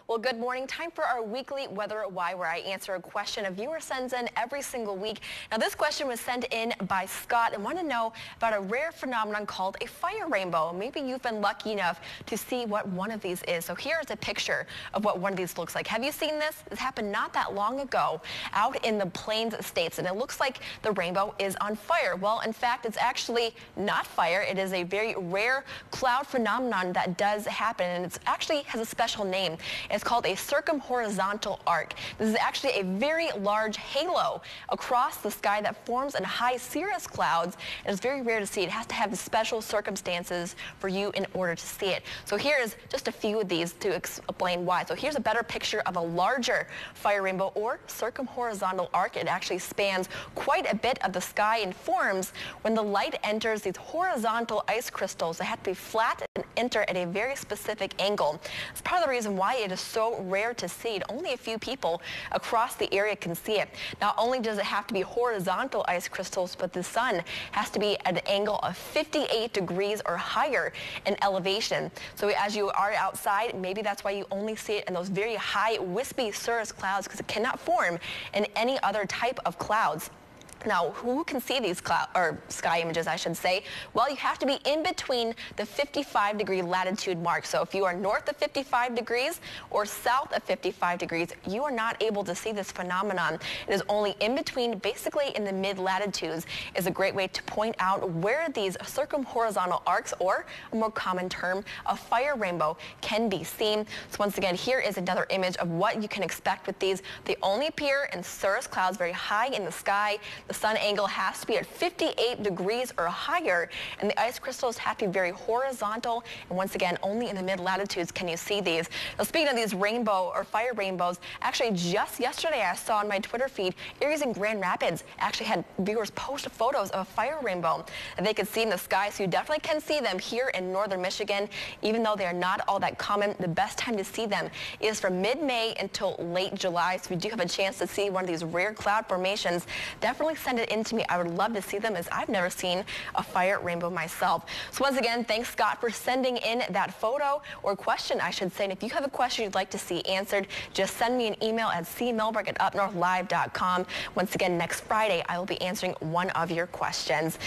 Well, good morning. Time for our weekly Weather Why, where I answer a question a viewer sends in every single week. Now, this question was sent in by Scott and want to know about a rare phenomenon called a fire rainbow. Maybe you've been lucky enough to see what one of these is. So here's a picture of what one of these looks like. Have you seen this? This happened not that long ago out in the Plains States, and it looks like the rainbow is on fire. Well, in fact, it's actually not fire. It is a very rare cloud phenomenon that does happen, and it actually has a special name. It's called a circumhorizontal arc. This is actually a very large halo across the sky that forms in high cirrus clouds, and it's very rare to see. It has to have special circumstances for you in order to see it. So here is just a few of these to explain why. So here's a better picture of a larger fire rainbow or circumhorizontal arc. It actually spans quite a bit of the sky and forms when the light enters these horizontal ice crystals. They have to be flat and enter at a very specific angle. It's part of the reason why it is so rare to see it. Only a few people across the area can see it. Not only does it have to be horizontal ice crystals, but the sun has to be at an angle of 58 degrees or higher in elevation. So as you are outside, maybe that's why you only see it in those very high wispy cirrus clouds, because it cannot form in any other type of clouds. Now, who can see these sky images, I should say? Well, you have to be in between the 55-degree latitude mark. So if you are north of 55 degrees or south of 55 degrees, you are not able to see this phenomenon. It is only in between, basically in the mid-latitudes, is a great way to point out where these circumhorizontal arcs, or a more common term, a fire rainbow, can be seen. So once again, here is another image of what you can expect with these. They only appear in cirrus clouds very high in the sky. The sun angle has to be at 58 degrees or higher, and the ice crystals have to be very horizontal. And once again, only in the mid-latitudes can you see these. Now, speaking of these rainbow or fire rainbows, actually just yesterday I saw on my Twitter feed, areas in Grand Rapids actually had viewers post photos of a fire rainbow that they could see in the sky. So you definitely can see them here in northern Michigan, even though they are not all that common. The best time to see them is from mid-May until late July. So if you do have a chance to see one of these rare cloud formations, definitely send it in to me. I would love to see them, as I've never seen a fire rainbow myself. So once again, thanks, Scott, for sending in that photo, or question, I should say. And if you have a question you'd like to see answered, just send me an email at cmelberg@upnorthlive.com. Once again, next Friday, I will be answering one of your questions.